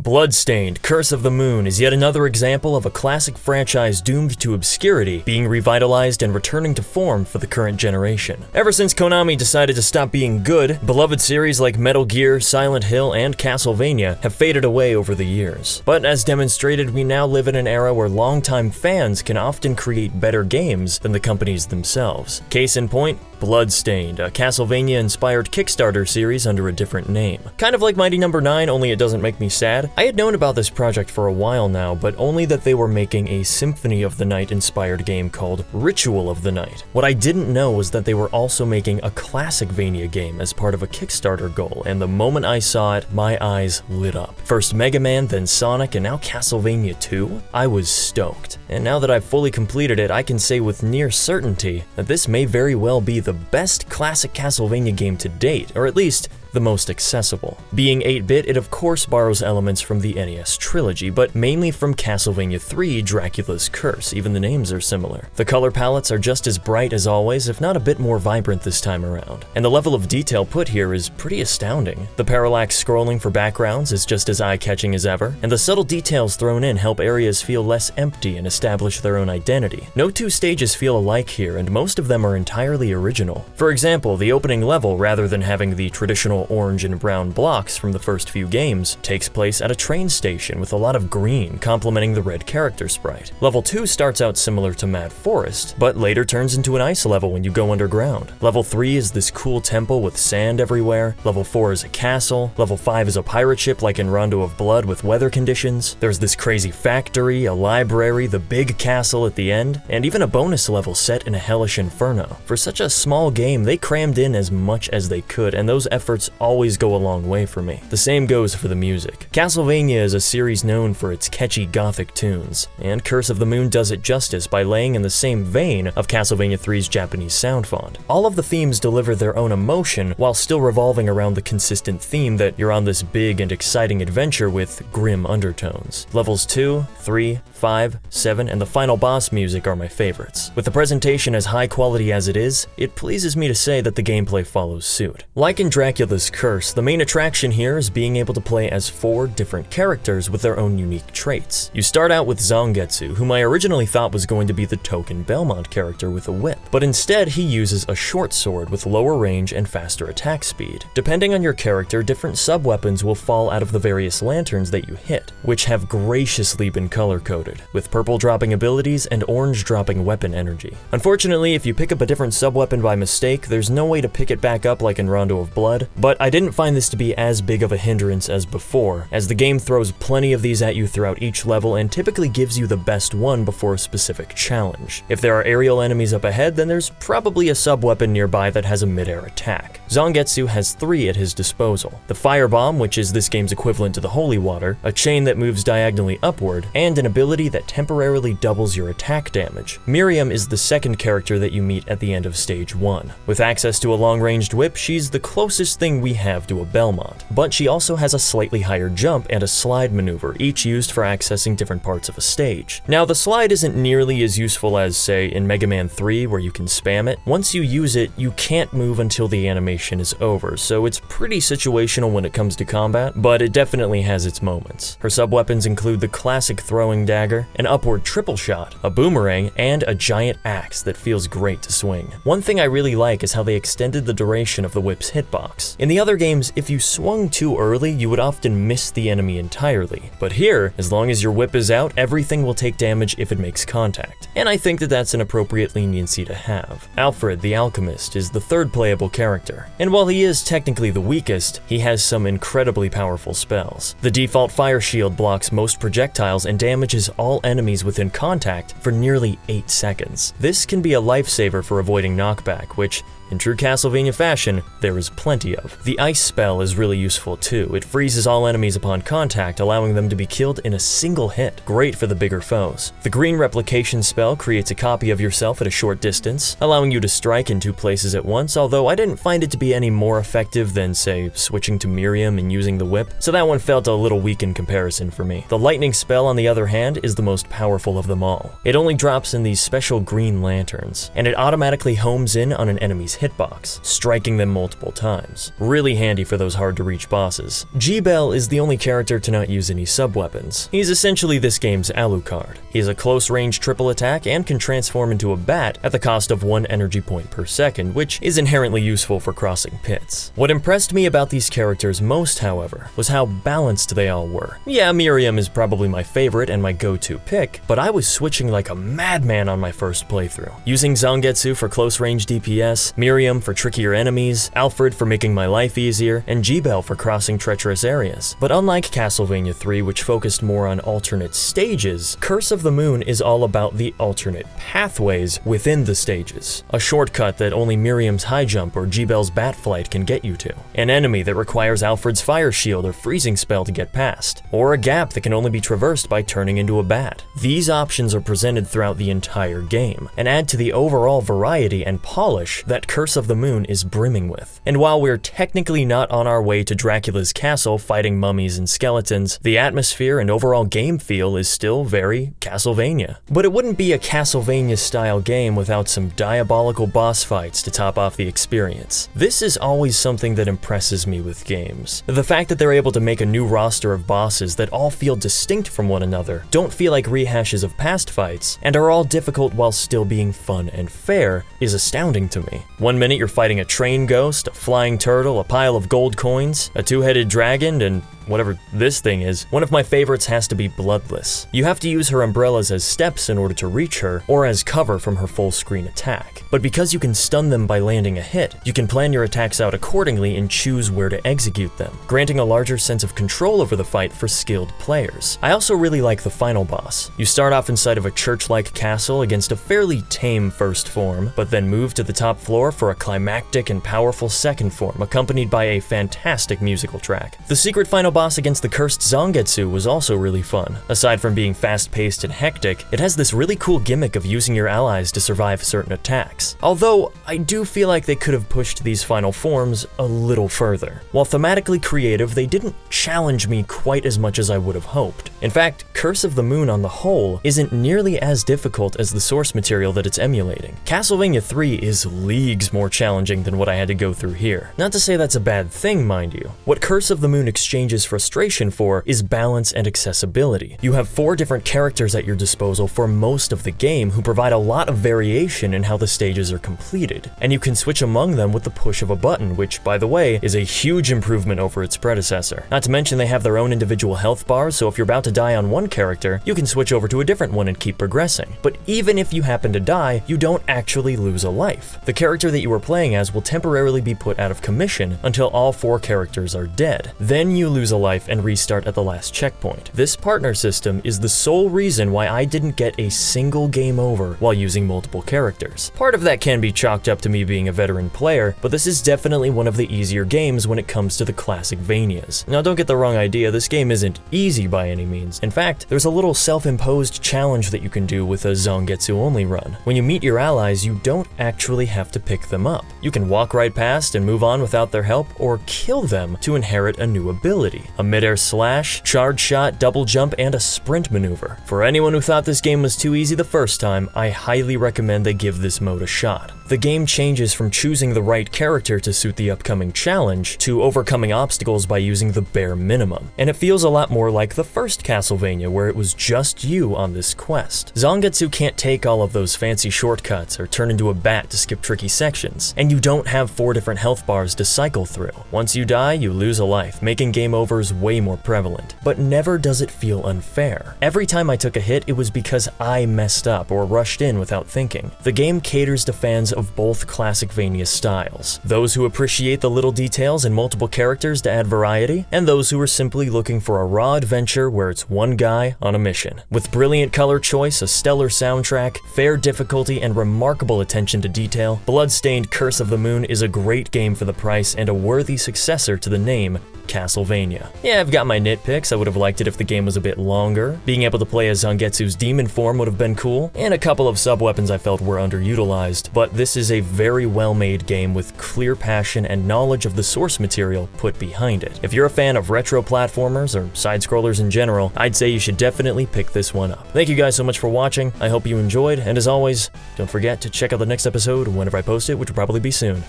Bloodstained, Curse of the Moon is yet another example of a classic franchise doomed to obscurity being revitalized and returning to form for the current generation. Ever since Konami decided to stop being good, beloved series like Metal Gear, Silent Hill, and Castlevania have faded away over the years. But as demonstrated, we now live in an era where longtime fans can often create better games than the companies themselves. Case in point, Bloodstained, a Castlevania-inspired Kickstarter series under a different name. Kind of like Mighty No. 9, only it doesn't make me sad. I had known about this project for a while now, but only that they were making a Symphony of the Night-inspired game called Ritual of the Night. What I didn't know was that they were also making a Classicvania game as part of a Kickstarter goal, and the moment I saw it, my eyes lit up. First Mega Man, then Sonic, and now Castlevania 2? I was stoked. And now that I've fully completed it, I can say with near certainty that this may very well be the best classic Castlevania game to date, or at least the most accessible. Being 8-bit, it of course borrows elements from the NES trilogy, but mainly from Castlevania 3, Dracula's Curse. Even the names are similar. The color palettes are just as bright as always, if not a bit more vibrant this time around. And the level of detail put here is pretty astounding. The parallax scrolling for backgrounds is just as eye-catching as ever, and the subtle details thrown in help areas feel less empty and establish their own identity. No two stages feel alike here, and most of them are entirely original. For example, the opening level, rather than having the traditional orange and brown blocks from the first few games, takes place at a train station with a lot of green complementing the red character sprite. Level 2 starts out similar to Mad Forest, but later turns into an ice level when you go underground. Level 3 is this cool temple with sand everywhere. Level 4 is a castle. Level 5 is a pirate ship like in Rondo of Blood with weather conditions. There's this crazy factory, a library, the big castle at the end, and even a bonus level set in a hellish inferno. For such a small game, they crammed in as much as they could, and those efforts always go a long way for me. The same goes for the music. Castlevania is a series known for its catchy gothic tunes, and Curse of the Moon does it justice by laying in the same vein of Castlevania 3's Japanese sound font. All of the themes deliver their own emotion while still revolving around the consistent theme that you're on this big and exciting adventure with grim undertones. Levels 2, 3, 5, 7, and the final boss music are my favorites. With the presentation as high quality as it is, it pleases me to say that the gameplay follows suit. Like in Dracula's Curse, the main attraction here is being able to play as 4 different characters with their own unique traits. You start out with Zangetsu, whom I originally thought was going to be the token Belmont character with a whip, but instead he uses a short sword with lower range and faster attack speed. Depending on your character, different sub-weapons will fall out of the various lanterns that you hit, which have graciously been color-coded, with purple dropping abilities and orange dropping weapon energy. Unfortunately, if you pick up a different sub-weapon by mistake, there's no way to pick it back up like in Rondo of Blood, but I didn't find this to be as big of a hindrance as before, as the game throws plenty of these at you throughout each level and typically gives you the best one before a specific challenge. If there are aerial enemies up ahead, then there's probably a sub-weapon nearby that has a mid-air attack. Zangetsu has 3 at his disposal: the Firebomb, which is this game's equivalent to the Holy Water, a chain that moves diagonally upward, and an ability that temporarily doubles your attack damage. Miriam is the second character that you meet at the end of Stage 1. With access to a long-ranged whip, she's the closest thing we have to a Belmont, but she also has a slightly higher jump and a slide maneuver, each used for accessing different parts of a stage. Now, the slide isn't nearly as useful as, say, in Mega Man 3, where you can spam it. Once you use it, you can't move until the animation is over, so it's pretty situational when it comes to combat, but it definitely has its moments. Her sub-weapons include the classic throwing dagger, an upward triple shot, a boomerang, and a giant axe that feels great to swing. One thing I really like is how they extended the duration of the whip's hitbox. In the other games, if you swung too early, you would often miss the enemy entirely. But here, as long as your whip is out, everything will take damage if it makes contact. And I think that that's an appropriate leniency to have. Alfred, the Alchemist, is the third playable character. And while he is technically the weakest, he has some incredibly powerful spells. The default fire shield blocks most projectiles and damages all enemies within contact for nearly 8 seconds. This can be a lifesaver for avoiding knockback, which, in true Castlevania fashion, there is plenty of. The ice spell is really useful too. It freezes all enemies upon contact, allowing them to be killed in a single hit. Great for the bigger foes. The green replication spell creates a copy of yourself at a short distance, allowing you to strike in 2 places at once, although I didn't find it to be any more effective than, say, switching to Miriam and using the whip, so that one felt a little weak in comparison for me. The lightning spell, on the other hand, is the most powerful of them all. It only drops in these special green lanterns, and it automatically homes in on an enemy's hitbox, striking them multiple times. Really handy for those hard-to-reach bosses. G-Bell is the only character to not use any sub-weapons. He's essentially this game's Alucard. He has a close-range triple attack and can transform into a bat at the cost of 1 energy point per second, which is inherently useful for crossing pits. What impressed me about these characters most, however, was how balanced they all were. Yeah, Miriam is probably my favorite and my go-to pick, but I was switching like a madman on my first playthrough. Using Zangetsu for close-range DPS, Miriam for trickier enemies, Alfred for making my life easier, and G-Bell for crossing treacherous areas. But unlike Castlevania 3, which focused more on alternate stages, Curse of the Moon is all about the alternate pathways within the stages. A shortcut that only Miriam's high jump or G-Bell's bat flight can get you to. An enemy that requires Alfred's fire shield or freezing spell to get past. Or a gap that can only be traversed by turning into a bat. These options are presented throughout the entire game, and add to the overall variety and polish that Curse of the Moon is brimming with. And while we're technically not on our way to Dracula's castle fighting mummies and skeletons, the atmosphere and overall game feel is still very Castlevania. But it wouldn't be a Castlevania-style game without some diabolical boss fights to top off the experience. This is always something that impresses me with games. The fact that they're able to make a new roster of bosses that all feel distinct from one another, don't feel like rehashes of past fights, and are all difficult while still being fun and fair, is astounding to me. One minute you're fighting a train ghost, a flying turtle, a pile of gold coins, a two-headed dragon, and whatever this thing is. One of my favorites has to be Bloodless. You have to use her umbrellas as steps in order to reach her, or as cover from her full screen attack. But because you can stun them by landing a hit, you can plan your attacks out accordingly and choose where to execute them, granting a larger sense of control over the fight for skilled players. I also really like the final boss. You start off inside of a church-like castle against a fairly tame first form, but then move to the top floor for a climactic and powerful second form, accompanied by a fantastic musical track. The secret final boss against the cursed Zangetsu was also really fun. Aside from being fast-paced and hectic, it has this really cool gimmick of using your allies to survive certain attacks. Although, I do feel like they could have pushed these final forms a little further. While thematically creative, they didn't challenge me quite as much as I would have hoped. In fact, Curse of the Moon on the whole isn't nearly as difficult as the source material that it's emulating. Castlevania 3 is leagues more challenging than what I had to go through here. Not to say that's a bad thing, mind you. What Curse of the Moon exchanges frustration for is balance and accessibility. You have 4 different characters at your disposal for most of the game who provide a lot of variation in how the stages are completed, and you can switch among them with the push of a button, which, by the way, is a huge improvement over its predecessor. Not to mention they have their own individual health bars, so if you're about to die on one character, you can switch over to a different one and keep progressing. But even if you happen to die, you don't actually lose a life. The character that you are playing as will temporarily be put out of commission until all 4 characters are dead. Then you lose a life and restart at the last checkpoint. This partner system is the sole reason why I didn't get a single game over while using multiple characters. Part of that can be chalked up to me being a veteran player, but this is definitely one of the easier games when it comes to the classic Vanias. Now don't get the wrong idea, this game isn't easy by any means. In fact, there's a little self-imposed challenge that you can do with a Zangetsu only run. When you meet your allies, you don't actually have to pick them up. You can walk right past and move on without their help, or kill them to inherit a new ability. A mid-air slash, charge shot, double jump, and a sprint maneuver. For anyone who thought this game was too easy the first time, I highly recommend they give this mode a shot. The game changes from choosing the right character to suit the upcoming challenge to overcoming obstacles by using the bare minimum. And it feels a lot more like the first Castlevania, where it was just you on this quest. Zangetsu can't take all of those fancy shortcuts or turn into a bat to skip tricky sections, and you don't have 4 different health bars to cycle through. Once you die, you lose a life, making game overs way more prevalent. But never does it feel unfair. Every time I took a hit, it was because I messed up or rushed in without thinking. The game caters to fans of both classic Vania styles, those who appreciate the little details and multiple characters to add variety, and those who are simply looking for a raw adventure where it's one guy on a mission. With brilliant color choice, a stellar soundtrack, fair difficulty, and remarkable attention to detail, Bloodstained Curse of the Moon is a great game for the price and a worthy successor to the name Castlevania. Yeah, I've got my nitpicks. I would have liked it if the game was a bit longer. Being able to play as Zangetsu's demon form would have been cool, and a couple of sub-weapons I felt were underutilized, but this is a very well-made game with clear passion and knowledge of the source material put behind it. If you're a fan of retro platformers or side-scrollers in general, I'd say you should definitely pick this one up. Thank you guys so much for watching. I hope you enjoyed, and as always, don't forget to check out the next episode whenever I post it, which will probably be soon.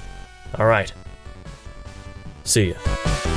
Alright. See ya.